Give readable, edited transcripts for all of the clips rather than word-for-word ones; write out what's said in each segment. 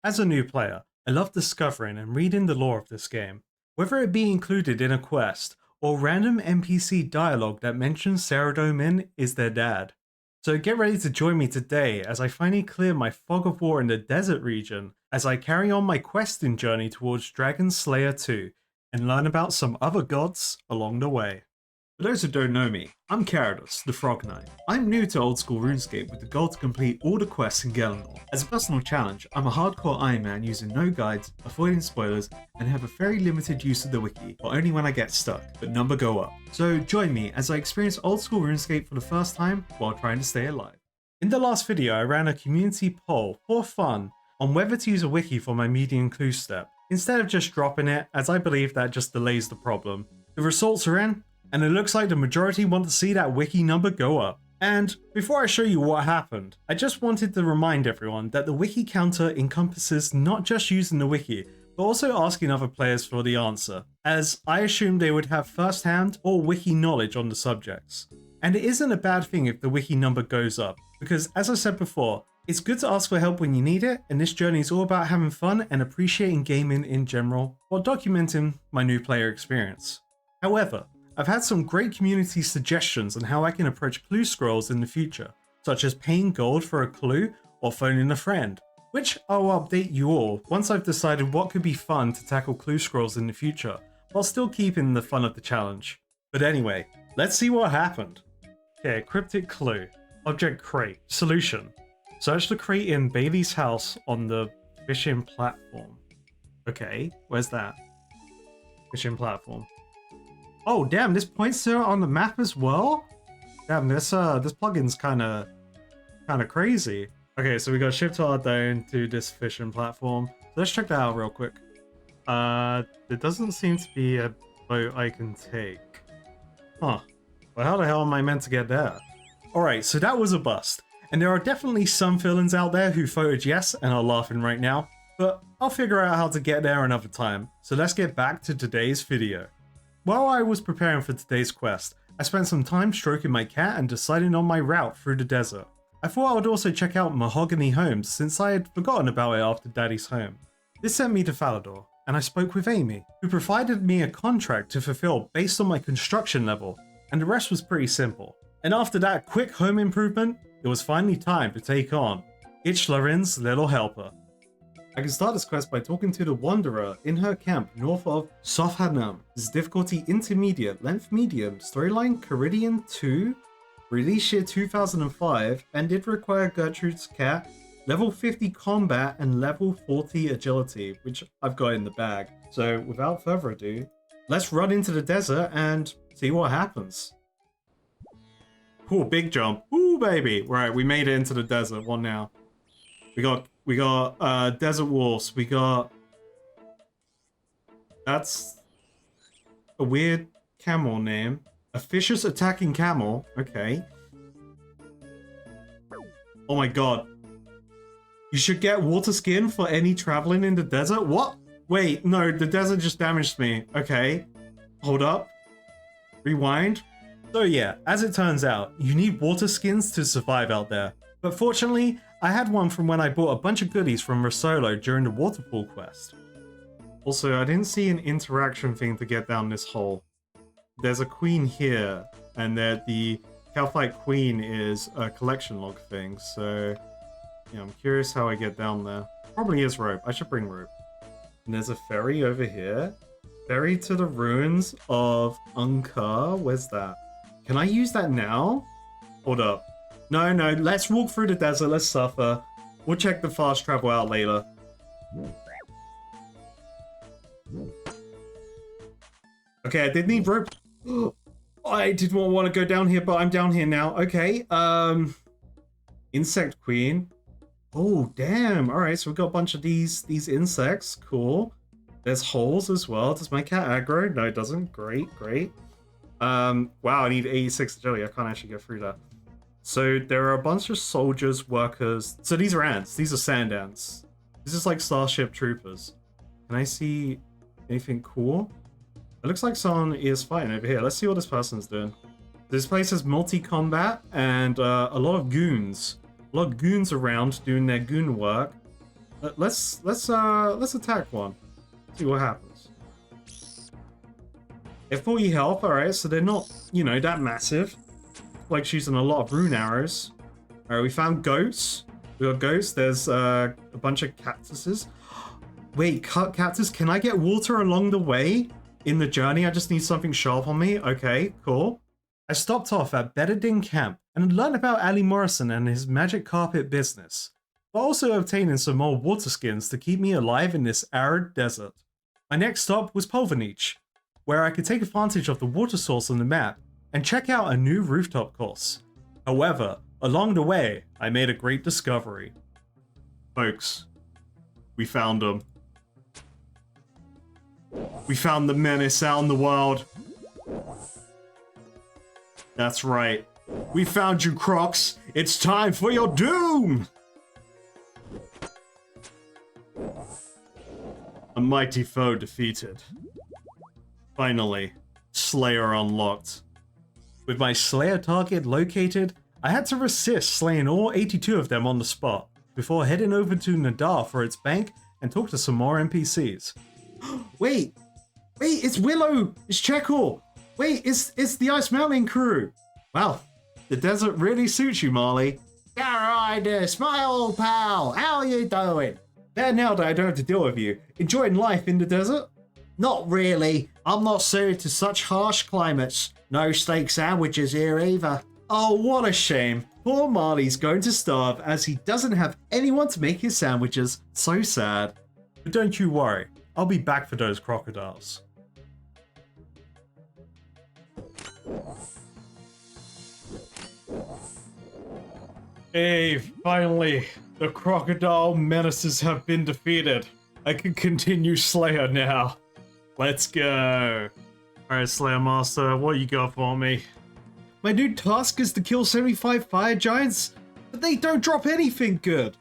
As a new player, I love discovering and reading the lore of this game, whether it be included in a quest or random NPC dialogue that mentions Saradomin is their dad. So get ready to join me today as I finally clear my fog of war in the desert region as I carry on my questing journey towards Dragon Slayer 2 and learn about some other gods along the way. For those who don't know me, I'm Carados, the Frog Knight. I'm new to Old School Runescape with the goal to complete all the quests in Galanor. As a personal challenge, I'm a hardcore Ironman using no guides, avoiding spoilers, and have a very limited use of the wiki, but only when I get stuck, but number go up. So join me as I experience Old School Runescape for the first time while trying to stay alive. In the last video, I ran a community poll for fun on whether to use a wiki for my median clue step, instead of just dropping it, as I believe that just delays the problem. The results are in, and it looks like the majority want to see that wiki number go up. And before I show you what happened, I just wanted to remind everyone that the wiki counter encompasses not just using the wiki, but also asking other players for the answer, as I assumed they would have first-hand or wiki knowledge on the subjects. And it isn't a bad thing if the wiki number goes up, because as I said before, it's good to ask for help when you need it, and this journey is all about having fun and appreciating gaming in general, while documenting my new player experience. However, I've had some great community suggestions on how I can approach clue scrolls in the future, such as paying gold for a clue or phoning a friend, which I'll update you all once I've decided what could be fun to tackle clue scrolls in the future, while still keeping the fun of the challenge. But anyway, let's see what happened. Okay, cryptic clue. Object crate. Solution. Search the crate in Bailey's house on the fishing platform. Okay, where's that? Fishing platform. Oh damn, this points to it on the map as well? Damn, this plugin's kinda crazy. Okay, so we got shipped to our down to this fishing platform. So let's check that out real quick. There doesn't seem to be a boat I can take. Huh. Well, how the hell am I meant to get there? Alright, so that was a bust. And there are definitely some villains out there who voted yes and are laughing right now, but I'll figure out how to get there another time. So let's get back to today's video. While I was preparing for today's quest, I spent some time stroking my cat and deciding on my route through the desert. I thought I would also check out Mahogany Homes since I had forgotten about it after Daddy's home. This sent me to Falador, and I spoke with Amy, who provided me a contract to fulfill based on my construction level, and the rest was pretty simple. And after that quick home improvement, it was finally time to take on Icthlarin's little helper. I can start this quest by talking to the Wanderer in her camp north of Sofhanam. This is difficulty intermediate, length medium, storyline Caridian 2, release year 2005, and did require Gertrude's cat, level 50 combat and level 40 agility, which I've got in the bag. So without further ado, let's run into the desert and see what happens. Cool, big jump. Ooh, baby. Right, we made it into the desert. What now? We got desert wolves. We got... That's a weird camel name. A vicious attacking camel. Okay. Oh my god. You should get water skin for any traveling in the desert? What? Wait, no, the desert just damaged me. Okay. Hold up. Rewind. So yeah, as it turns out, you need water skins to survive out there. But fortunately, I had one from when I bought a bunch of goodies from Rosolo during the waterfall quest. Also, I didn't see an interaction thing to get down this hole. There's a queen here, and the Calphite queen is a collection log thing, so yeah, I'm curious how I get down there. Probably is rope. I should bring rope. And there's a ferry over here. Ferry to the ruins of Unkar. Where's that? Can I use that now? Hold up. No, let's walk through the desert, let's suffer. We'll check the fast travel out later. Okay, I did need rope. I did not want to go down here, but I'm down here now. Okay, Insect Queen. Oh, damn. Alright, so we've got a bunch of these insects. Cool. There's holes as well. Does my cat aggro? No, it doesn't. Great. Wow, I need 86 agility. I can't actually get through that. So there are a bunch of soldiers, workers. So these are ants. These are sand ants. This is like Starship Troopers. Can I see anything cool? It looks like someone is fighting over here. Let's see what this person's doing. This place is multi-combat and a lot of goons. A lot of goons around doing their goon work. Let's attack one. See what happens. They're 40 health, alright, so they're not, you know, that massive. Like she's using a lot of rune arrows. Alright, we found goats. We got goats. There's a bunch of cactuses. Wait, cactus, can I get water along the way in the journey? I just need something sharp on me. Okay, cool. I stopped off at Bedardin Camp and learned about Ali Morrison and his magic carpet business, but also obtaining some more water skins to keep me alive in this arid desert. My next stop was Polvanich, where I could take advantage of the water source on the map and check out a new rooftop course. However, along the way, I made a great discovery. Folks, we found them. We found the menace out in the wild. That's right. We found you, Crocs. It's time for your doom! A mighty foe defeated. Finally, Slayer unlocked. With my Slayer target located, I had to resist slaying all 82 of them on the spot, before heading over to Nadar for its bank and talk to some more NPCs. Wait, it's Willow! It's Checkle! Wait, it's the Ice Mountain crew! Wow, the desert really suits you, Marley. Alright, my old pal, how are you doing? Better now that I don't have to deal with you. Enjoying life in the desert? Not really. I'm not suited to such harsh climates. No steak sandwiches here either. Oh, what a shame. Poor Marley's going to starve as he doesn't have anyone to make his sandwiches. So sad. But don't you worry. I'll be back for those crocodiles. Hey, finally, the crocodile menaces have been defeated. I can continue Slayer now. Let's go. Alright, Slayer Master, what you got for me? My new task is to kill 75 fire giants, but they don't drop anything good.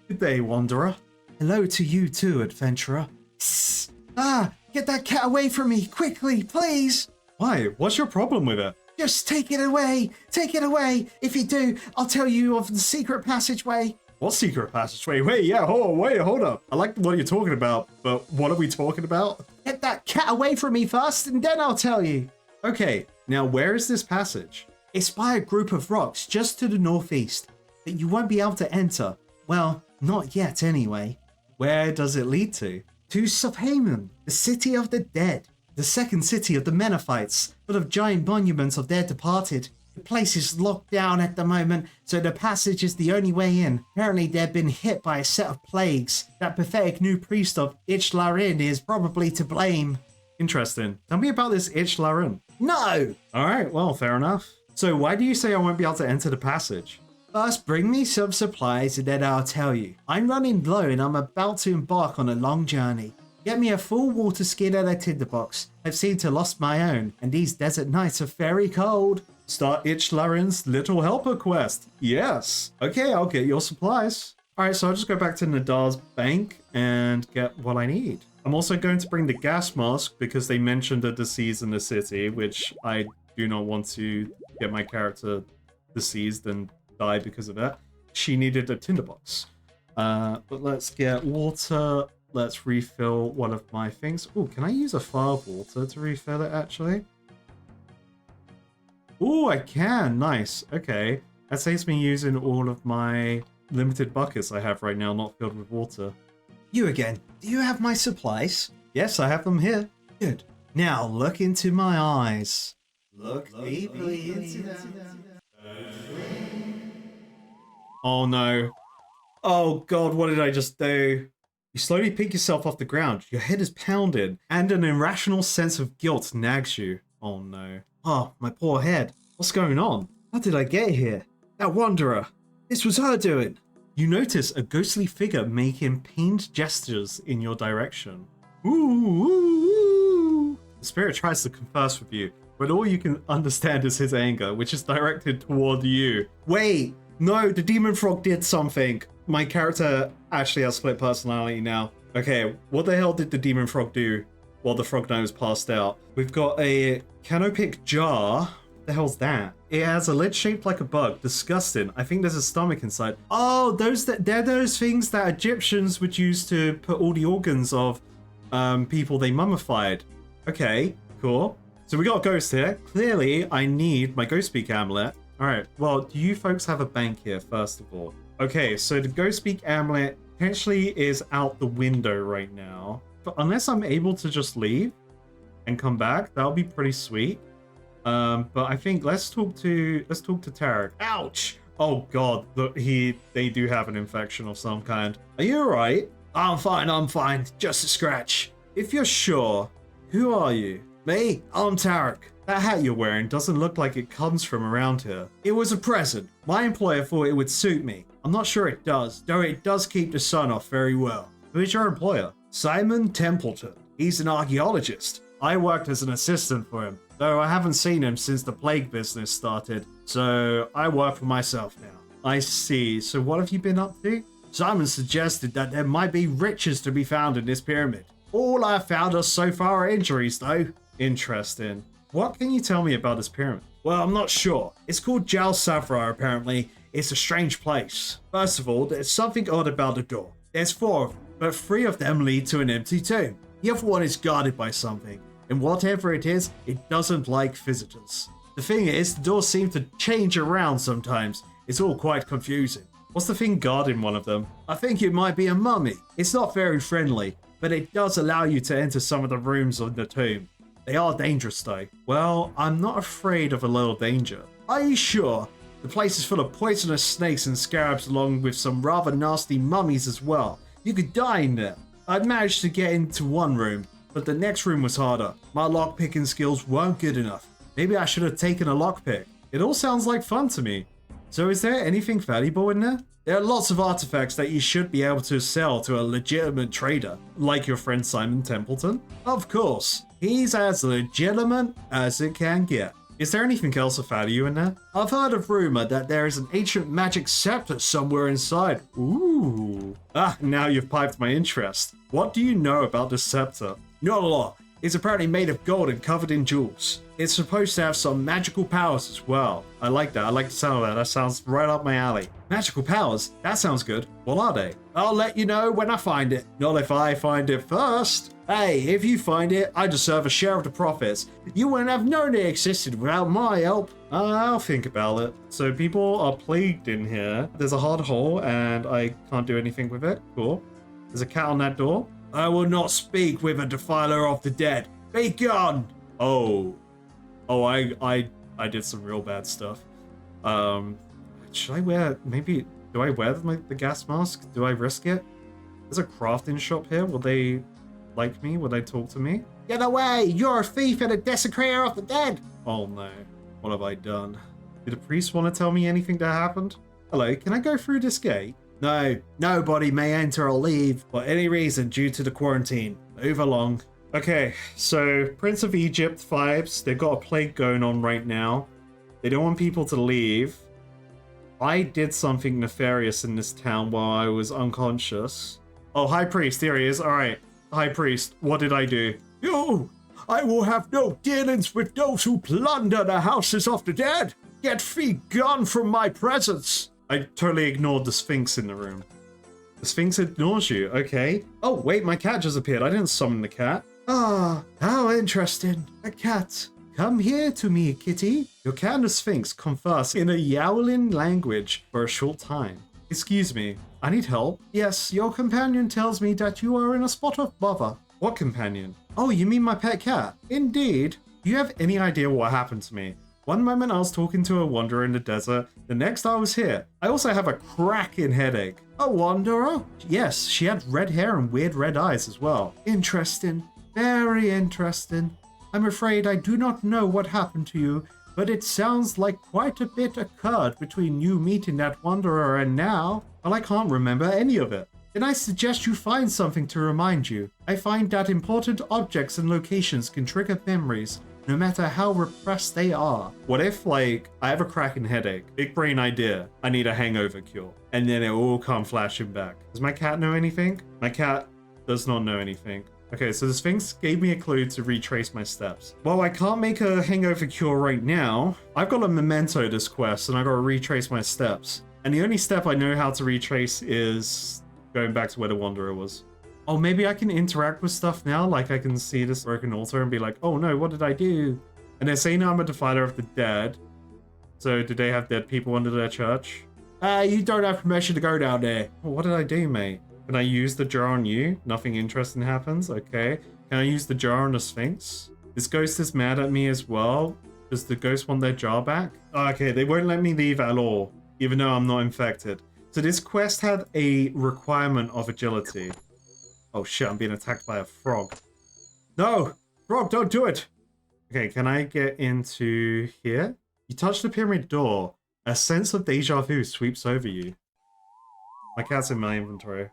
Good day, Wanderer. Hello to you too, Adventurer. Psst. Get that cat away from me, quickly, please. Why? What's your problem with it? Just take it away! Take it away! If you do, I'll tell you of the secret passageway. What secret passageway? Wait, yeah, hold up. I like what you're talking about, but what are we talking about? Get that cat away from me first, and then I'll tell you. Okay, now where is this passage? It's by a group of rocks just to the northeast, but you won't be able to enter. Well, not yet anyway. Where does it lead to? To Subhaman, the city of the dead. The second city of the Menophites, full of giant monuments of their departed. The place is locked down at the moment, so the passage is the only way in. Apparently they've been hit by a set of plagues. That pathetic new priest of Icthlarin is probably to blame. Interesting. Tell me about this Icthlarin. No! Alright, well, fair enough. So why do you say I won't be able to enter the passage? First, bring me some supplies and then I'll tell you. I'm running low and I'm about to embark on a long journey. Get me a full water skin and a tinderbox. I've seemed to lost my own, and these desert nights are very cold. Start Icthlarin's Little Helper quest. Yes. Okay, I'll get your supplies. Alright, so I'll just go back to Nadar's bank and get what I need. I'm also going to bring the gas mask because they mentioned a disease in the city, which I do not want to get my character diseased and die because of that. She needed a tinderbox. But let's get water. Let's refill one of my things. Oh, can I use a fire water to refill it, actually? Oh, I can. Nice. Okay. That saves me using all of my limited buckets I have right now, not filled with water. You again. Do you have my supplies? Yes, I have them here. Good. Now, look into my eyes. Look deeply into them. Oh, no. Oh, God, what did I just do? You slowly pick yourself off the ground, your head is pounded, and an irrational sense of guilt nags you. Oh no. Oh, my poor head. What's going on? How did I get here? That Wanderer. This was her doing. You notice a ghostly figure making pained gestures in your direction. Ooh, ooh, ooh. The spirit tries to converse with you, but all you can understand is his anger, which is directed toward you. Wait, no, the demon frog did something. My character actually has split personality now. Okay, what the hell did the demon frog do while the frog nose passed out? We've got a canopic jar, The hell's that? It has a lid shaped like a bug. Disgusting. I think there's a stomach inside. Oh, they're those things that Egyptians would use to put all the organs of people they mummified. Okay, cool. So we got a ghost here. Clearly, I need my ghost speak amulet. All right. Well, do you folks have a bank here, first of all? Okay, so the ghost speak amulet potentially is out the window right now. But unless I'm able to just leave and come back, that'll be pretty sweet. But I think let's talk to Tarek. Ouch! Oh god, look, they do have an infection of some kind. Are you alright? I'm fine. Just a scratch. If you're sure, who are you? Me? I'm Tarek. That hat you're wearing doesn't look like it comes from around here. It was a present. My employer thought it would suit me. I'm not sure it does, though it does keep the sun off very well. Who is your employer? Simon Templeton. He's an archaeologist. I worked as an assistant for him, though I haven't seen him since the plague business started, so I work for myself now. I see. So what have you been up to? Simon suggested that there might be riches to be found in this pyramid. All I've found us so far are injuries, though. Interesting. What can you tell me about this pyramid? Well, I'm not sure. It's called Jal Savrar, apparently. It's a strange place. First of all, there's something odd about the door. There's 4 of them, but 3 of them lead to an empty tomb. The other one is guarded by something, and whatever it is, it doesn't like visitors. The thing is, the doors seem to change around sometimes. It's all quite confusing. What's the thing guarding one of them? I think it might be a mummy. It's not very friendly, but it does allow you to enter some of the rooms of the tomb. They are dangerous though. Well, I'm not afraid of a little danger. Are you sure? The place is full of poisonous snakes and scarabs along with some rather nasty mummies as well. You could die in there. I'd managed to get into one room, but the next room was harder. My lockpicking skills weren't good enough. Maybe I should have taken a lockpick. It all sounds like fun to me. So is there anything valuable in there? There are lots of artifacts that you should be able to sell to a legitimate trader, like your friend Simon Templeton. Of course, he's as legitimate as it can get. Is there anything else of value in there? I've heard of rumor that there is an ancient magic scepter somewhere inside. Ooh. Now you've piped my interest. What do you know about this scepter? Not a lot. It's apparently made of gold and covered in jewels. It's supposed to have some magical powers as well. I like that. I like the sound of that. That sounds right up my alley. Magical powers? That sounds good. What are they? I'll let you know when I find it. Not if I find it first. Hey, if you find it, I deserve a share of the profits. You wouldn't have known it existed without my help. I'll think about it. So people are plagued in here. There's a hard hole and I can't do anything with it. Cool. There's a cat on that door. I will not speak with a defiler of the dead. Be gone! Oh, I did some real bad stuff. Should I wear, do I wear the gas mask? Do I risk it? There's a crafting shop here. Will they like me? Will they talk to me? Get away! You're a thief and a desecrator of the dead! Oh no. What have I done? Did the priest want to tell me anything that happened? Hello, can I go through this gate? No, nobody may enter or leave for any reason due to the quarantine. Move along. Okay, so Prince of Egypt vibes. They've got a plague going on right now. They don't want people to leave. I did something nefarious in this town while I was unconscious. Oh, High Priest, here he is. All right, High Priest, what did I do? You! I will have no dealings with those who plunder the houses of the dead. Get thee gone from my presence. I totally ignored the Sphinx in the room. The Sphinx ignores you, okay. Oh, wait, my cat just appeared. I didn't summon the cat. Ah, how interesting. A cat. Come here to me, kitty. Your cat and the Sphinx converse in a Yowlin language for a short time. Excuse me, I need help. Yes, your companion tells me that you are in a spot of bother. What companion? Oh, you mean my pet cat? Indeed. Do you have any idea what happened to me? One moment I was talking to a wanderer in the desert, the next I was here. I also have a cracking headache. A wanderer? Yes, she had red hair and weird red eyes as well. Interesting. Very interesting. I'm afraid I do not know what happened to you, but it sounds like quite a bit occurred between you meeting that wanderer and now. Well, I can't remember any of it. Then I suggest you find something to remind you. I find that important objects and locations can trigger memories, no matter how repressed they are. What if, like, I have a cracking headache, big brain idea, I need a hangover cure, and then it will all come flashing back. Does my cat know anything? My cat does not know anything. Okay, so the Sphinx gave me a clue to retrace my steps. Well, I can't make a hangover cure right now. I've got a memento this quest, and I gotta retrace my steps. And the only step I know how to retrace is going back to where the Wanderer was. Oh, maybe I can interact with stuff now? Like I can see this broken altar and be like, oh no, what did I do? And they're saying I'm a defiler of the dead. So do they have dead people under their church? You don't have permission to go down there. Well, what did I do, mate? Can I use the jar on you? Nothing interesting happens. Okay. Can I use the jar on the Sphinx? This ghost is mad at me as well. Does the ghost want their jar back? Okay, they won't let me leave at all, even though I'm not infected. So this quest had a requirement of agility. Oh shit, I'm being attacked by a frog. No! Frog, don't do it! Okay, can I get into here? You touch the pyramid door. A sense of deja vu sweeps over you. My cat's in my inventory.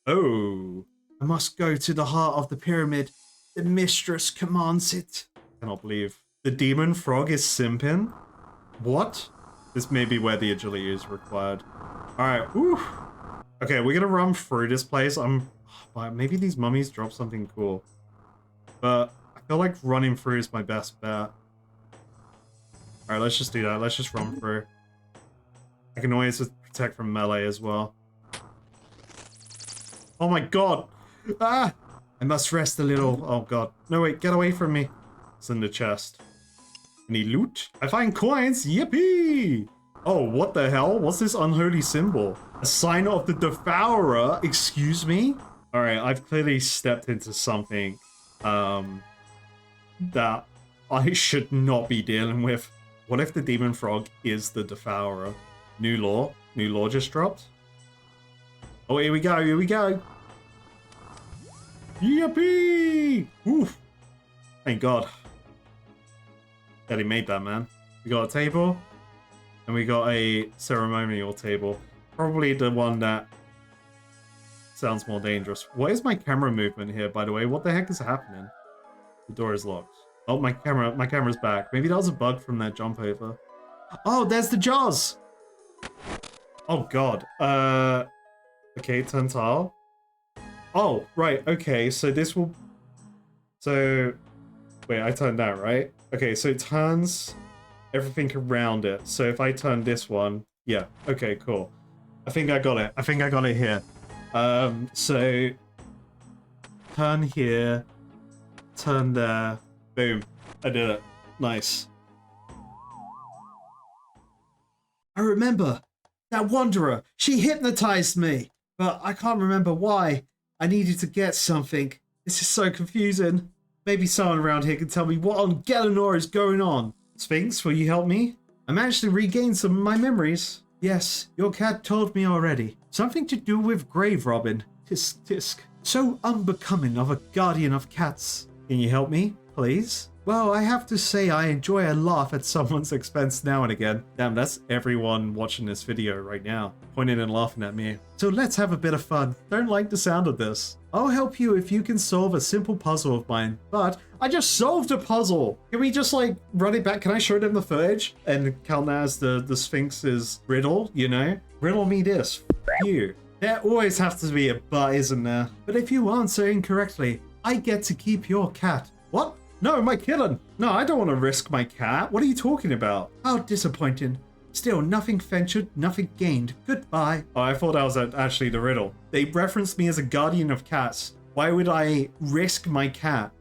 Oh. I must go to the heart of the pyramid. The mistress commands it. I cannot believe. The demon frog is simping? What? This may be where the agility is required. Alright, whew. Okay, we're gonna run through this place. Maybe these mummies drop something cool. But I feel like running through is my best bet. Alright, let's just do that. Let's just run through. I can always protect from melee as well. Oh my god! Ah! I must rest a little. Oh god. No, wait, get away from me. It's in the chest. Any loot? I find coins! Yippee! Oh, what the hell? What's this unholy symbol? A sign of the Devourer? Excuse me? Alright, I've clearly stepped into something that I should not be dealing with. What if the demon frog is the Devourer? New law? New law just dropped? Oh, here we go, here we go! Yippee! Oof! Thank God. That he made that, man. We got a table, and we got a ceremonial table. Probably the one that sounds more dangerous. What is my camera movement here, by the way? What the heck is happening? The door is locked. Oh, my camera's back. Maybe that was a bug from that jump over. Oh, there's the jars! Oh, God. Okay, turn tile. Oh, right, okay, so this will... So... Wait, I turned that, right? Okay, so it turns everything around it. So if I turn this one... Yeah, okay, cool. I think I got it. I think I got it here. So... Turn here. Turn there. Boom. I did it. Nice. I remember! That Wanderer! She hypnotized me! But I can't remember why. I needed to get something. This is so confusing. Maybe someone around here can tell me what on Galanor is going on. Sphinx, will you help me? I managed to regain some of my memories. Yes, your cat told me already. Something to do with grave robbing. Tisk tisk. So unbecoming of a guardian of cats. Can you help me, please? Well, I have to say I enjoy a laugh at someone's expense now and again. Damn, that's everyone watching this video right now, pointing and laughing at me. So let's have a bit of fun. Don't like the sound of this. I'll help you if you can solve a simple puzzle of mine. But I just solved a puzzle! Can we just like run it back? Can I show them the footage? And Kalnaz, the Sphinx's riddle, you know? Riddle me this. You. There always has to be a but, isn't there? But if you answer incorrectly, I get to keep your cat. What? No, my kitten! No, I don't want to risk my cat. What are you talking about? How disappointing. Still, nothing ventured, nothing gained. Goodbye. Oh, I thought that was actually the riddle. They referenced me as a guardian of cats. Why would I risk my cat,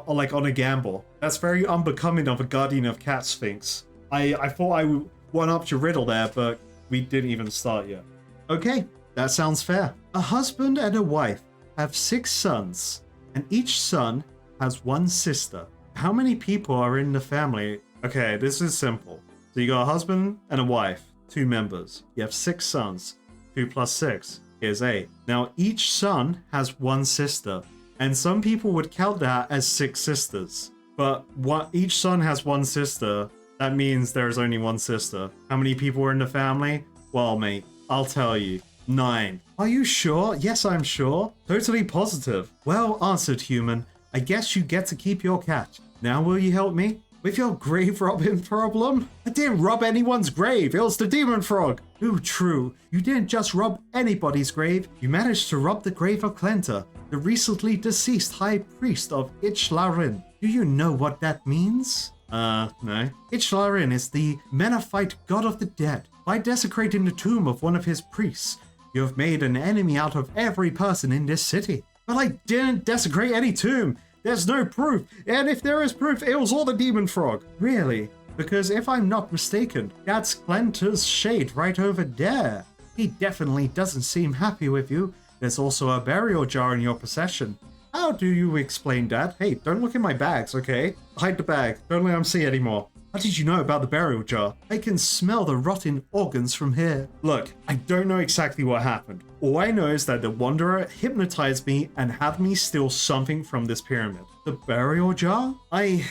like on a gamble? That's very unbecoming of a guardian of cats, Sphinx. I thought I would one-up your riddle there, but we didn't even start yet. Okay, that sounds fair. A husband and a wife have 6 sons, and each son has 1 sister. How many people are in the family? Okay, this is simple. So you got a husband and a wife, 2 members. You have 6 sons. 2 plus 6 is 8. Now each son has 1 sister, and some people would count that as 6 sisters. But each son has 1 sister. That means there's only 1 sister. How many people are in the family? Well, mate, I'll tell you. 9. Are you sure? Yes, I'm sure. Totally positive. Well answered, human. I guess you get to keep your cat. Now will you help me? With your grave robbing problem? I didn't rob anyone's grave, it was the demon frog. Ooh, true. You didn't just rob anybody's grave, you managed to rob the grave of Clenta. the recently deceased high priest of Icthlarin. Do you know what that means? No. Icthlarin is the Menethite god of the dead. By desecrating the tomb of one of his priests, you have made an enemy out of every person in this city. But I didn't desecrate any tomb. There's no proof. And if there is proof, it was all the demon frog. Really? Because if I'm not mistaken, that's Splinter's shade right over there. He definitely doesn't seem happy with you. There's also a burial jar in your possession. How do you explain that? Hey, don't look in my bags, okay? Hide the bag. Don't let him see anymore. What did you know about the burial jar? I can smell the rotting organs from here. Look, I don't know exactly what happened. All I know is that the Wanderer hypnotized me and had me steal something from this pyramid. The burial jar? I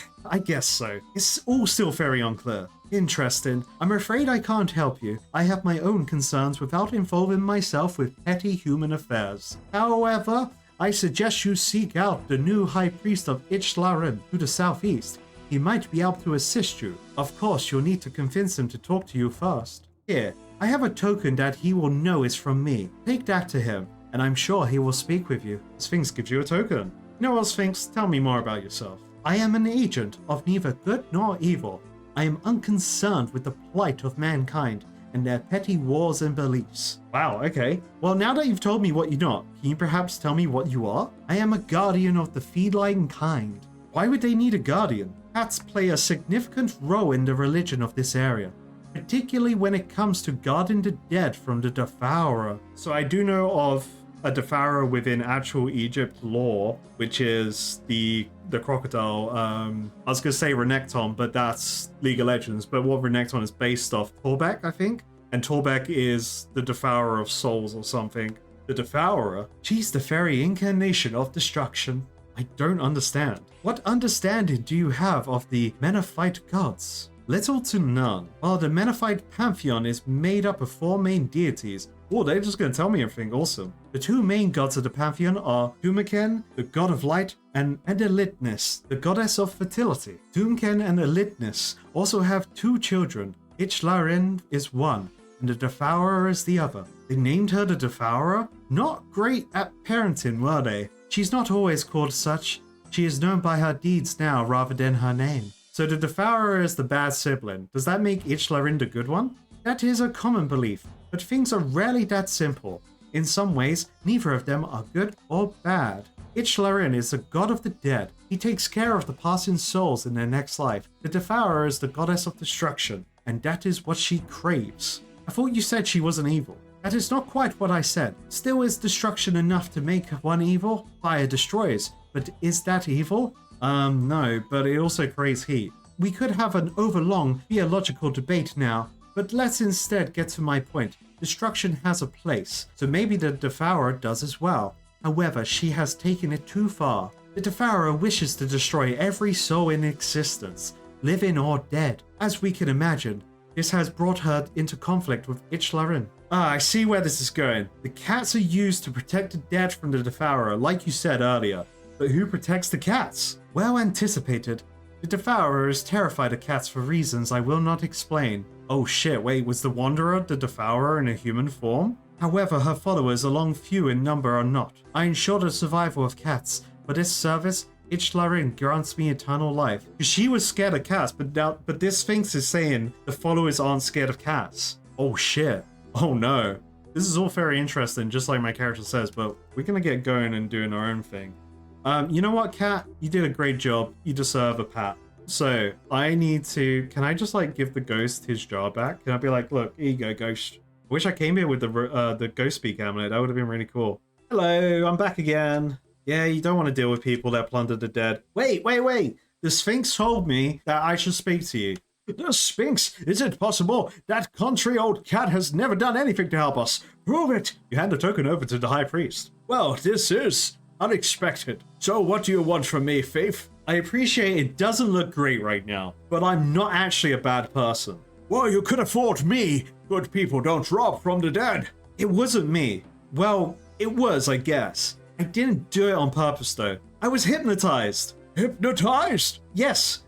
guess so. It's all still very unclear. Interesting. I'm afraid I can't help you. I have my own concerns without involving myself with petty human affairs. However, I suggest you seek out the new High Priest of Icthlarin to the southeast. He might be able to assist you. Of course, you'll need to convince him to talk to you first. Here, I have a token that he will know is from me. Take that to him, and I'm sure he will speak with you. Sphinx gives you a token. You know what, Sphinx? Tell me more about yourself. I am an agent of neither good nor evil. I am unconcerned with the plight of mankind and their petty wars and beliefs. Wow, okay. Well, now that you've told me what you're not, can you perhaps tell me what you are? I am a guardian of the feline kind. Why would they need a guardian? Cats play a significant role in the religion of this area, particularly when it comes to guarding the dead from the Devourer. So I do know of a Devourer within actual Egypt lore, which is the crocodile. I was going to say Renekton, but that's League of Legends. But what Renekton is based off, Torbek, I think? And Torbek is the Devourer of souls or something. The Devourer? She's the very incarnation of destruction. I don't understand. What understanding do you have of the Menethite gods? Little to none. While the Menethite pantheon is made up of 4 main deities. Oh, they're just going to tell me everything. Awesome. The 2 main gods of the pantheon are Tumeken, the god of light, and Elitnis, the goddess of fertility. Tumeken and Elitnis also have 2 children. Icthlarin is one, and the Devourer is the other. They named her the Devourer? Not great at parenting, were they? She's not always called such. She is known by her deeds now rather than her name. So the Devourer is the bad sibling. Does that make Icthlarin the good one? That is a common belief, but things are rarely that simple. In some ways, neither of them are good or bad. Icthlarin is the god of the dead. He takes care of the passing souls in their next life. The Devourer is the goddess of destruction, and that is what she craves. I thought you said she wasn't evil. That is not quite what I said. Still, is destruction enough to make one evil? Fire destroys, but is that evil? No, but it also creates heat. We could have an overlong theological debate now, but let's instead get to my point. Destruction has a place, so maybe the Devourer does as well. However, she has taken it too far. The Devourer wishes to destroy every soul in existence, living or dead. As we can imagine, this has brought her into conflict with Icthlarin. I see where this is going. The cats are used to protect the dead from the Devourer, like you said earlier. But who protects the cats? Well anticipated. The Devourer is terrified of cats for reasons I will not explain. Oh shit, wait, was the Wanderer the Devourer in a human form? However, her followers, along few in number, are not. I ensure the survival of cats. For this service, Icthlarin grants me eternal life. She was scared of cats, but this Sphinx is saying the followers aren't scared of cats. Oh shit. Oh no. This is all very interesting, just like my character says, but we're gonna get going and doing our own thing. You know what, cat? You did a great job. You deserve a pat. So, I need to... Can I just, like, give the ghost his jar back? Can I be like, look, here you go, ghost. I wish I came here with the ghost speak amulet. That would have been really cool. Hello, I'm back again. Yeah, you don't want to deal with people that plunder the dead. Wait. The Sphinx told me that I should speak to you. The Sphinx? Is it possible? That country old cat has never done anything to help us. Prove it. You hand the token over to the High Priest. Well, this is unexpected. So what do you want from me, Faith? I appreciate it doesn't look great right now, but I'm not actually a bad person. Well, you could afford me. Good people don't rob from the dead. It wasn't me. Well, it was, I guess. I didn't do it on purpose, though. I was hypnotized. Hypnotized? Yes.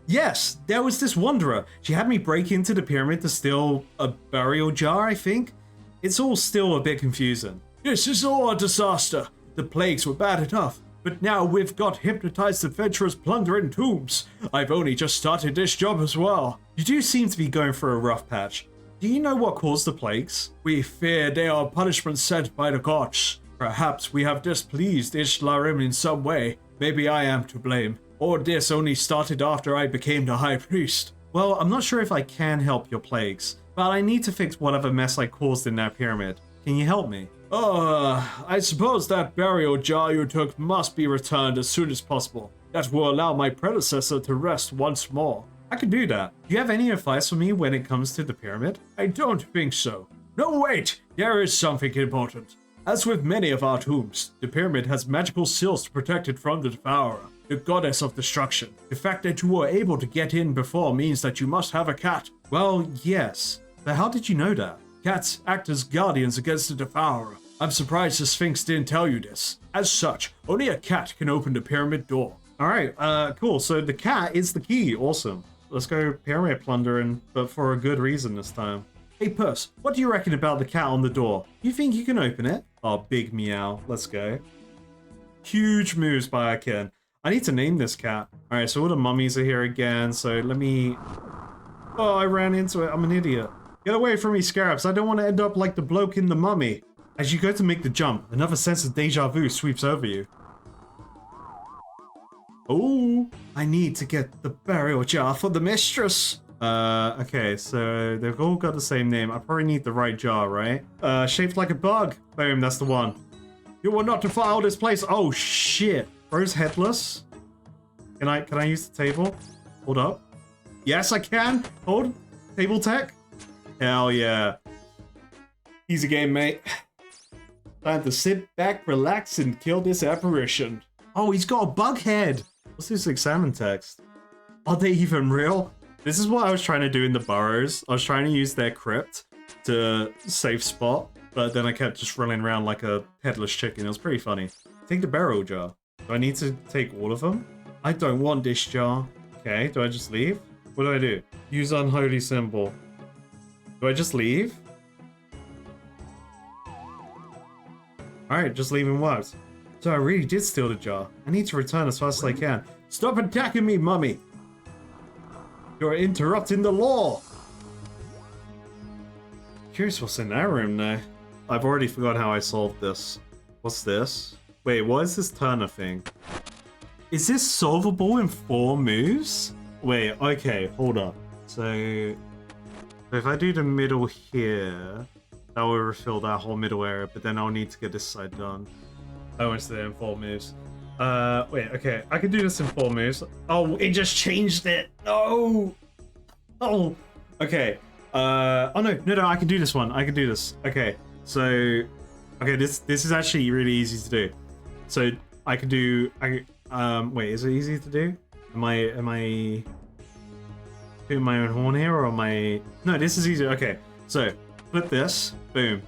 There was this Wanderer. She had me break into the pyramid to steal a burial jar, I think. It's all still a bit confusing. This is all a disaster. The plagues were bad enough, but now we've got hypnotized adventurers plundering tombs. I've only just started this job as well. You do seem to be going through a rough patch. Do you know what caused the plagues? We fear they are punishments sent by the gods. Perhaps we have displeased Icthlarin in some way. Maybe I am to blame. Or this only started after I became the High Priest. Well, I'm not sure if I can help your plagues, but I need to fix whatever mess I caused in that pyramid. Can you help me? I suppose that burial jar you took must be returned as soon as possible. That will allow my predecessor to rest once more. I can do that. Do you have any advice for me when it comes to the pyramid? I don't think so. No, wait! There is something important. As with many of our tombs, the pyramid has magical seals to protect it from the Devourer, the goddess of destruction. The fact that you were able to get in before means that you must have a cat. Well, yes. But how did you know that? Cats act as guardians against the Devourer. I'm surprised the Sphinx didn't tell you this. As such, only a cat can open the pyramid door. Alright, cool. So the cat is the key. Awesome. Let's go pyramid plundering, but for a good reason this time. Hey Puss, what do you reckon about the cat on the door? You think you can open it? Oh, big meow. Let's go. Huge moves by Akin. I need to name this cat. Alright, so all the mummies are here again, so let me... Oh, I ran into it. I'm an idiot. Get away from me, Scarabs. I don't want to end up like the bloke in The Mummy. As you go to make the jump, another sense of deja vu sweeps over you. Oh, I need to get the burial jar for the mistress. Okay, so they've all got the same name. I probably need the right jar, right? Shaped like a bug. Boom, that's the one. You are not to defile this place. Oh, shit. Bro's headless. Can I use the table? Hold up. Yes, I can. Hold. Table tech. Hell yeah. Easy game, mate. Time to sit back, relax, and kill this apparition. Oh, he's got a bug head. What's this examine text? Are they even real? This is what I was trying to do in the burrows. I was trying to use their crypt to save spot, but then I kept just running around like a headless chicken. It was pretty funny. Take the burial jar. Do I need to take all of them? I don't want this jar. Okay, do I just leave? What do I do? Use unholy symbol. Do I just leave? Alright, just leaving works. So I really did steal the jar. I need to return as fast as I can. Stop attacking me, mummy! You're interrupting the law! Curious what's in that room now. I've already forgot how I solved this. What's this? Wait, what is this Turner thing? Is this solvable in 4 moves? Wait, okay, hold up. So if I do the middle here, that will refill that whole middle area, but then I'll need to get this side done. I want to do it in 4 moves. Wait, okay, I can do this in 4 moves. Oh, it just changed it. No. Oh, okay. Oh no, I can do this one. I can do this. Okay, so, okay, this is actually really easy to do. So I can do. Wait, is it easy to do? Am I doing my own horn here, or am I? No, this is easy. Okay, so flip this. Boom.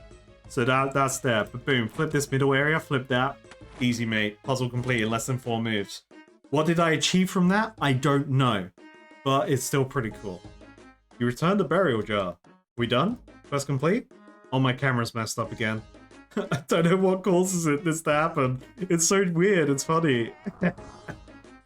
So that's there. But boom, flip this middle area. Flip that. Easy, mate. Puzzle complete in less than 4 moves. What did I achieve from that? I don't know, but it's still pretty cool. You returned the burial jar. We done? Quest complete? Oh, my camera's messed up again. I don't know what causes this to happen. It's so weird. It's funny.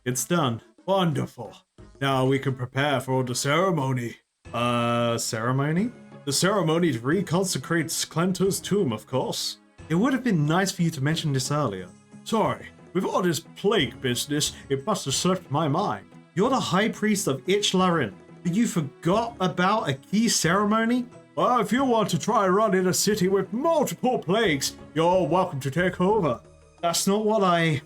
It's done. Wonderful. Now we can prepare for the ceremony. Ceremony? The ceremony to reconsecrate Sklentor's tomb, of course. It would have been nice for you to mention this earlier. Sorry, with all this plague business, it must have slipped my mind. You're the High Priest of Icthlarin, but you forgot about a key ceremony? Well, if you want to try running a city with multiple plagues, you're welcome to take over. That's not what I...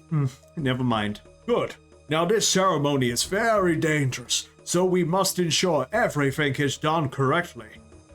never mind. Good. Now this ceremony is very dangerous, so we must ensure everything is done correctly.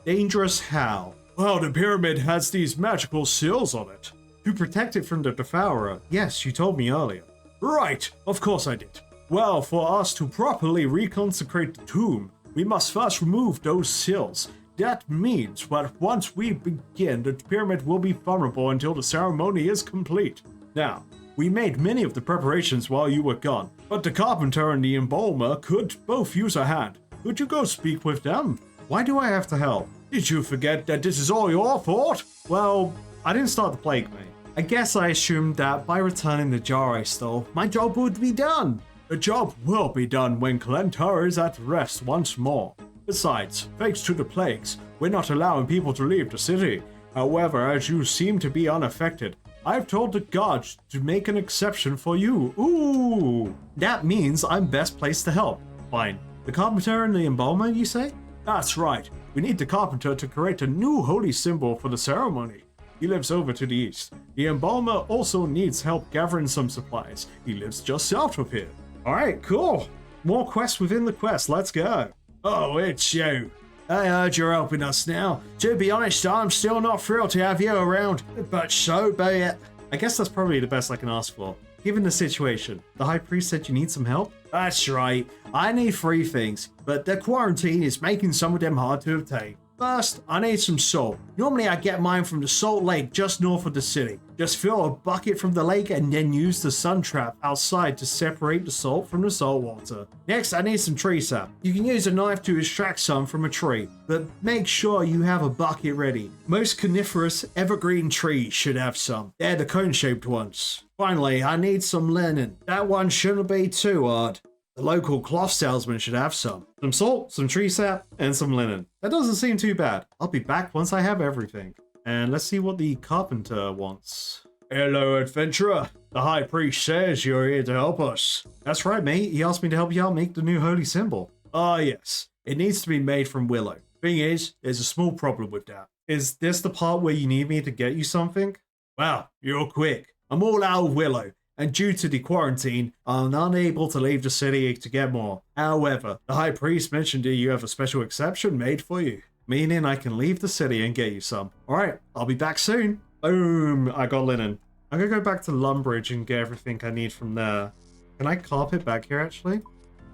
Dangerous how? Well, the pyramid has these magical seals on it. To protect it from the Devourer. Yes, you told me earlier. Right, of course I did. Well, for us to properly reconsecrate the tomb, we must first remove those seals. That means that once we begin, the pyramid will be vulnerable until the ceremony is complete. Now, we made many of the preparations while you were gone, but the carpenter and the embalmer could both use a hand. Could you go speak with them? Why do I have to help? Did you forget that this is all your fault? Well, I didn't start the plague, mate. I guess I assumed that by returning the jar I stole, my job would be done. The job will be done when Kalentar is at rest once more. Besides, thanks to the plagues, we're not allowing people to leave the city. However, as you seem to be unaffected, I've told the gods to make an exception for you. Ooh! That means I'm best placed to help. Fine. The carpenter and the embalmer, you say? That's right. We need the carpenter to create a new holy symbol for the ceremony. He lives over to the east. The embalmer also needs help gathering some supplies. He lives just south of here. Alright, cool. More quests within the quest, let's go. Oh, it's you. I heard you're helping us now. To be honest, I'm still not thrilled to have you around, but so be it. I guess that's probably the best I can ask for. Given the situation, the high priest said you need some help? That's right. I need 3 things, but the quarantine is making some of them hard to obtain. First, I need some salt. Normally I get mine from the salt lake just north of the city. Just fill a bucket from the lake and then use the sun trap outside to separate the salt from the salt water. Next, I need some tree sap. You can use a knife to extract some from a tree, but make sure you have a bucket ready. Most coniferous evergreen trees should have some. They're the cone-shaped ones. Finally, I need some linen. That one shouldn't be too hard. The local cloth salesman should have some. Some salt, some tree sap, and some linen. That doesn't seem too bad. I'll be back once I have everything. And let's see what the carpenter wants. Hello, adventurer. The high priest says you're here to help us. That's right, mate. He asked me to help you out make the new holy symbol. Ah, yes. It needs to be made from willow. Thing is, there's a small problem with that. Is this the part where you need me to get you something? Wow, you're quick. I'm all out of willow, and due to the quarantine, I'm unable to leave the city to get more. However, the high priest mentioned that you have a special exception made for you. Meaning I can leave the city and get you some. Alright, I'll be back soon. Boom, I got linen. I'm gonna go back to Lumbridge and get everything I need from there. Can I carpet back here actually?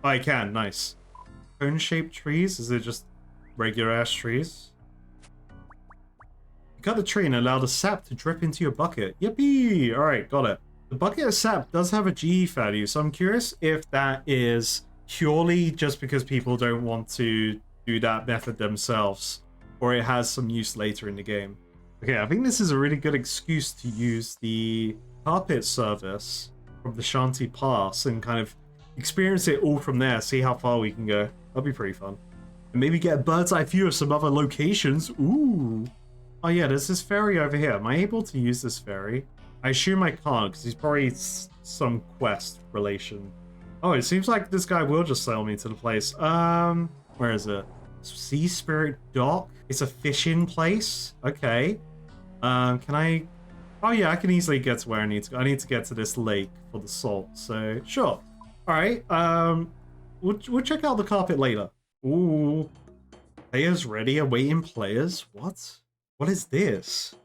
Oh, I can, nice. Cone-shaped trees? Is it just regular ass trees? You cut the tree and allow the sap to drip into your bucket. Yippee! Alright, got it. The bucket of sap does have a GE value, so I'm curious if that is purely just because people don't want to do that method themselves, or it has some use later in the game. Okay, I think this is a really good excuse to use the carpet service from the Shanty Pass and kind of experience it all from there, see how far we can go. That'll be pretty fun. And maybe get a bird's eye view of some other locations. Ooh. Oh yeah, there's this ferry over here. Am I able to use this ferry? I assume I can't, because he's probably some quest relation. Oh, it seems like this guy will just sell me to the place. Where is it? Sea Spirit Dock? It's a fishing place? Okay. Can I... Oh yeah, I can easily get to where I need to go. I need to get to this lake for the salt, so sure. Alright, we'll check out the carpet later. Ooh. Players ready, awaiting players? What? What is this?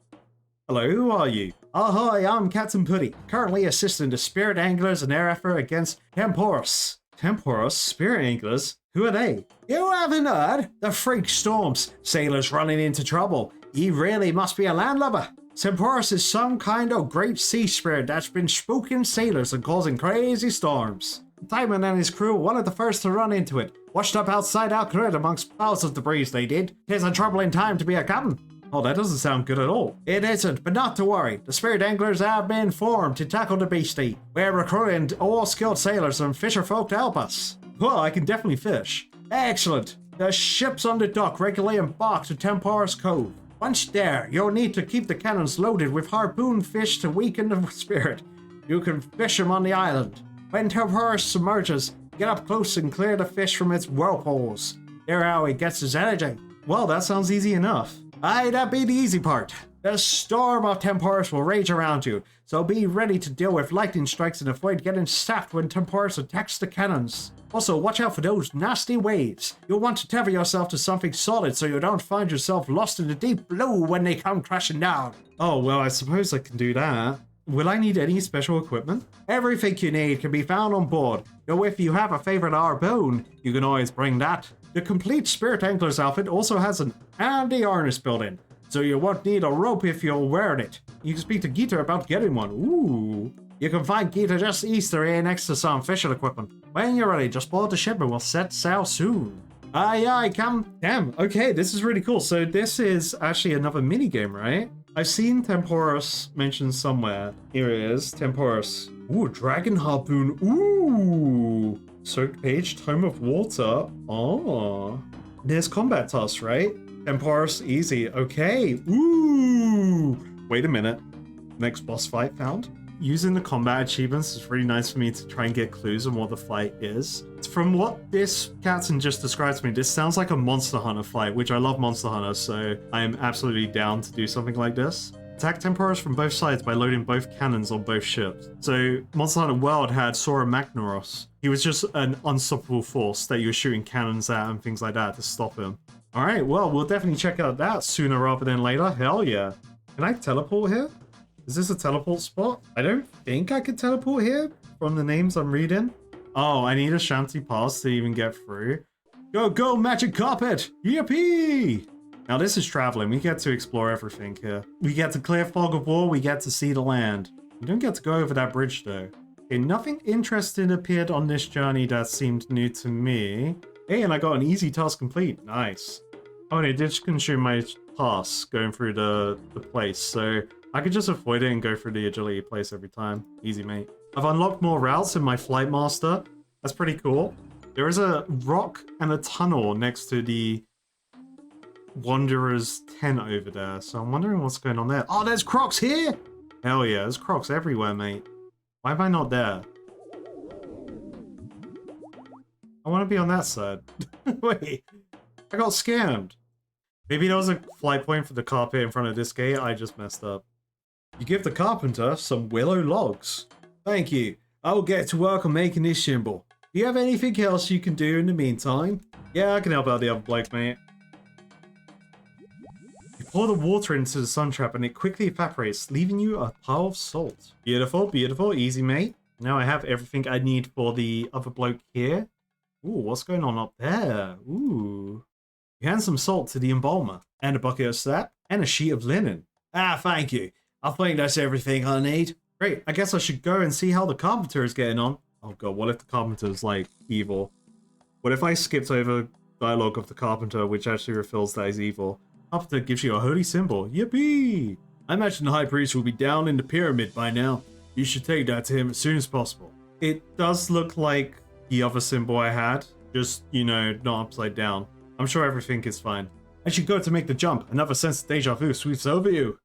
Hello, who are you? Ahoy, I'm Captain Putty, currently assisting the spirit anglers in their effort against Temporus. Temporus? Spirit anglers? Who are they? You haven't heard? The freak storms. Sailors running into trouble. He really must be a landlubber. Temporus is some kind of great sea spirit that's been spooking sailors and causing crazy storms. Timon and his crew wanted the first to run into it. Washed up outside Alcred amongst piles of debris they did. Tis a troubling time to be a captain. Oh, that doesn't sound good at all. It isn't, but not to worry. The spirit anglers have been formed to tackle the beastie. We're recruiting all skilled sailors and fisher folk to help us. Well, I can definitely fish. Excellent. The ship's on the dock regularly embarked to Temporus Cove. Once there, you'll need to keep the cannons loaded with harpoon fish to weaken the spirit. You can fish them on the island. When Temporus submerges, get up close and clear the fish from its whirlpools. There how he gets his energy. Well, that sounds easy enough. Aye, that be the easy part. The storm of Temporus will rage around you, so be ready to deal with lightning strikes and avoid getting sapped when Temporus attacks the cannons. Also, watch out for those nasty waves. You'll want to tether yourself to something solid so you don't find yourself lost in the deep blue when they come crashing down. Oh, well, I suppose I can do that. Will I need any special equipment? Everything you need can be found on board, though if you have a favorite harpoon, you can always bring that. The complete Spirit Angler's outfit also has an handy harness built in, so you won't need a rope if you're wearing it. You can speak to Gita about getting one. Ooh. You can find Gita just east of here next to some fishing equipment. When you're ready, just board the ship and we'll set sail soon. Aye, aye, come. Damn, okay, this is really cool. So this is actually another mini game, right? I've seen Temporus mentioned somewhere. Here it is, Temporus. Ooh, Dragon Harpoon. Ooh. Soaked Page, Tome of Water. Oh. There's combat tasks, right? Temporus, easy. Okay. Ooh. Wait a minute. Next boss fight found. Using the combat achievements is really nice for me to try and get clues on what the fight is. From what this captain just described to me, this sounds like a Monster Hunter fight, which I love Monster Hunter, so I am absolutely down to do something like this. Attack Temporus from both sides by loading both cannons on both ships. So Monster Hunter World had Sora Magnaros. He was just an unstoppable force that you were shooting cannons at and things like that to stop him. Alright, well, we'll definitely check out that sooner rather than later. Hell yeah. Can I teleport here? Is this a teleport spot? I don't think I could teleport here from the names I'm reading. Oh, I need a Shanty Pass to even get through. Go, go, magic carpet! Yippee! Now this is traveling. We get to explore everything here. We get to clear fog of war. We get to see the land. We don't get to go over that bridge though. Okay, nothing interesting appeared on this journey that seemed new to me. Hey, and I got an easy task complete. Nice. Oh, and it did consume my pass going through the place, so I could just avoid it and go through the agility place every time. Easy, mate. I've unlocked more routes in my Flight Master. That's pretty cool. There is a rock and a tunnel next to the Wanderer's tent over there, so I'm wondering what's going on there. Oh, there's Crocs here! Hell yeah, there's Crocs everywhere, mate. Why am I not there? I want to be on that side. Wait, I got scammed. Maybe there was a flight point for the carpet in front of this gate. I just messed up. You give the carpenter some willow logs. Thank you. I'll get to work on making this symbol. Do you have anything else you can do in the meantime? Yeah, I can help out the other bloke, mate. You pour the water into the sun trap and it quickly evaporates, leaving you a pile of salt. Beautiful, beautiful. Easy, mate. Now I have everything I need for the other bloke here. Ooh, what's going on up there? Ooh. You hand some salt to the embalmer, and a bucket of sap, and a sheet of linen. Ah, thank you. I think that's everything I need. Great, I guess I should go and see how the carpenter is getting on. Oh god, what if the carpenter's, like, evil? What if I skipped over dialogue of the carpenter, which actually reveals that he's evil? Carpenter gives you a holy symbol. Yippee! I imagine the high priest will be down in the pyramid by now. You should take that to him as soon as possible. It does look like the other symbol I had, just, you know, not upside down. I'm sure everything is fine. I should go to make the jump. Another sense of deja vu sweeps over you.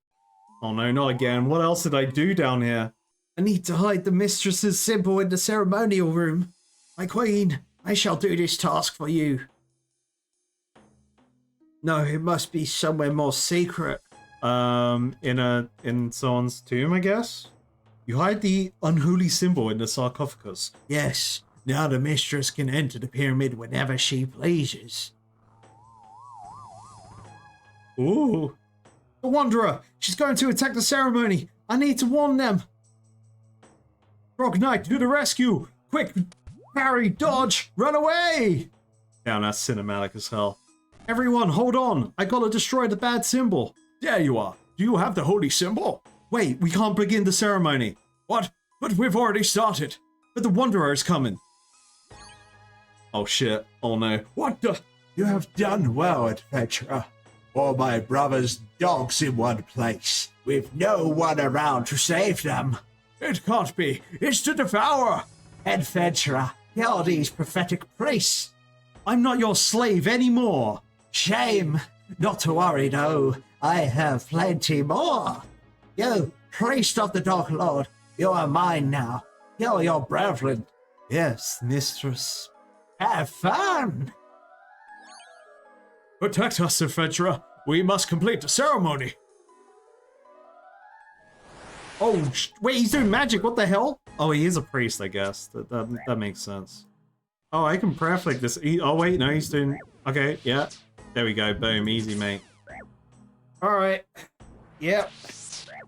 Oh no, not again. What else did I do down here? I need to hide the mistress's symbol in the ceremonial room. My queen, I shall do this task for you. No, it must be somewhere more secret. In someone's tomb, I guess? You hide the unholy symbol in the sarcophagus. Yes, now the mistress can enter the pyramid whenever she pleases. Ooh. The Wanderer! She's going to attack the ceremony! I need to warn them! Frog Knight, to the rescue! Quick! Parry! Dodge! Run away! Damn, that's cinematic as hell. Everyone, hold on! I gotta destroy the bad symbol! There you are. Do you have the holy symbol? Wait, we can't begin the ceremony! What? But we've already started. But the Wanderer is coming! Oh shit. Oh no. What the? You have done well, adventurer. All my brother's dogs in one place, with no one around to save them. It can't be. It's the Devourer. Adventurer, kill these prophetic priests. I'm not your slave anymore. Shame. Not to worry, though. I have plenty more. You, priest of the Dark Lord, you are mine now. Kill your brethren. Yes, mistress. Have fun. Protect us, adventurer. We must complete the ceremony. Oh, wait, he's doing magic. What the hell? Oh, he is a priest, I guess. That makes sense. Oh, I can prayer flick this. Oh, wait, no, he's doing... Okay, yeah. There we go. Boom. Easy, mate. All right. Yep.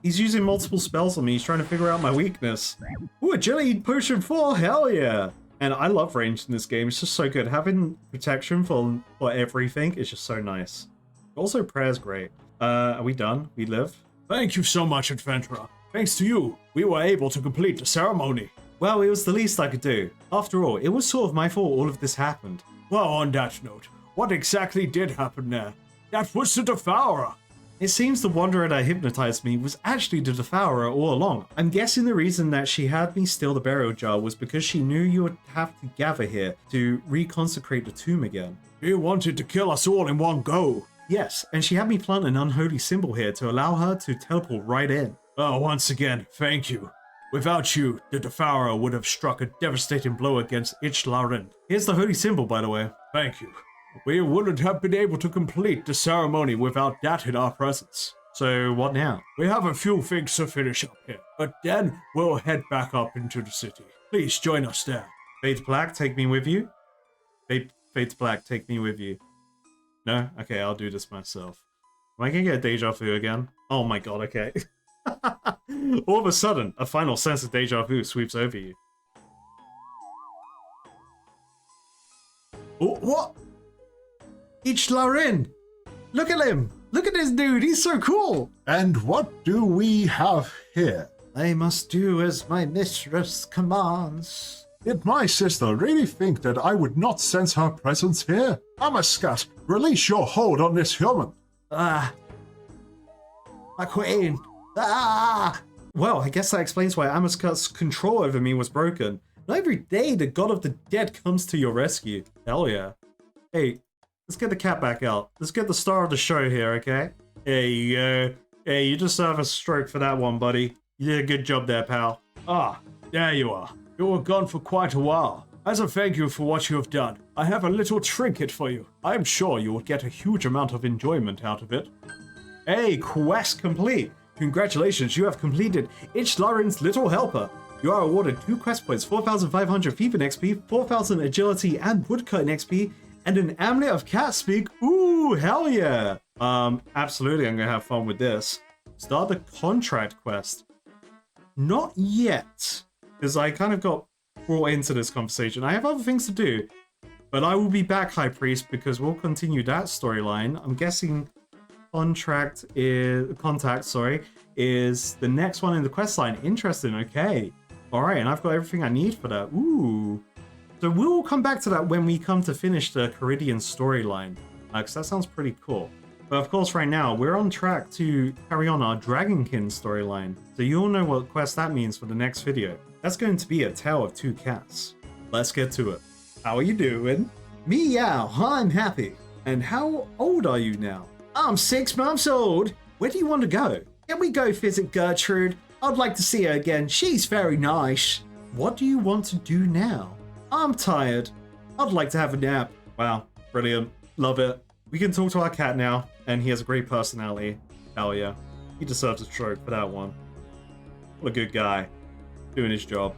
He's using multiple spells on me. He's trying to figure out my weakness. Ooh, agility potion 4. Hell yeah. And I love range in this game. It's just so good. Having protection for everything is just so nice. Also, prayer's great. Are we done? We live? Thank you so much, adventurer. Thanks to you, we were able to complete the ceremony. Well, it was the least I could do. After all, it was sort of my fault all of this happened. Well, on that note, what exactly did happen there? That was the Devourer. It seems the wanderer that hypnotized me was actually the devourer all along. I'm guessing the reason that she had me steal the burial jar was because she knew you would have to gather here to reconsecrate the tomb again. She wanted to kill us all in one go. Yes, and she had me plant an unholy symbol here to allow her to teleport right in. Oh, once again, thank you. Without you, the devourer would have struck a devastating blow against Icthlarin. Here's the holy symbol, by the way. Thank you. We wouldn't have been able to complete the ceremony without that in our presence. So what now? We have a few things to finish up here, but then we'll head back up into the city. Please join us there. Fade Black, take me with you. Fade Black, take me with you. No? Okay, I'll do this myself. Am I gonna get deja vu again? Oh my god, okay. All of a sudden, a final sense of deja vu sweeps over you. Oh, what? Icthlarin! Look at him! Look at this dude, he's so cool! And what do we have here? I must do as my mistress commands. Did my sister really think that I would not sense her presence here? Amascat, release your hold on this human. My queen. Well, I guess that explains why Amascat's control over me was broken. Not every day the god of the dead comes to your rescue. Hell yeah. Hey, let's get the cat back out. Let's get the star of the show here, okay? Hey, you deserve a stroke for that one, buddy. You did a good job there, pal. Ah, there you are. You were gone for quite a while. As a thank you for what you have done, I have a little trinket for you. I am sure you will get a huge amount of enjoyment out of it. Hey, quest complete. Congratulations, you have completed Icthlarin's Little Helper. You are awarded 2 quest points, 4,500 Thieving XP, 4,000 Agility and Woodcutting XP, and an Amulet of Cat Speak. Ooh, hell yeah. Absolutely, I'm gonna have fun with this. Start the contract quest. Not yet, because I kind of got brought into this conversation. I have other things to do, but I will be back, High Priest, because we'll continue that storyline. I'm guessing contact, is the next one in the quest line. Interesting, okay. Alright, and I've got everything I need for that. Ooh. So we'll come back to that when we come to finish the Caridian storyline, because that sounds pretty cool. But of course, right now, we're on track to carry on our Dragonkin storyline, so you'll know what quest that means for the next video. That's going to be a Tale of Two Cats. Let's get to it. How are you doing? Meow, I'm happy. And how old are you now? I'm 6 months old. Where do you want to go? Can we go visit Gertrude? I'd like to see her again. She's very nice. What do you want to do now? I'm tired. I'd like to have a nap. Wow, brilliant. Love it. We can talk to our cat now, and he has a great personality. Hell yeah. He deserves a stroke for that one. What a good guy. Doing his job.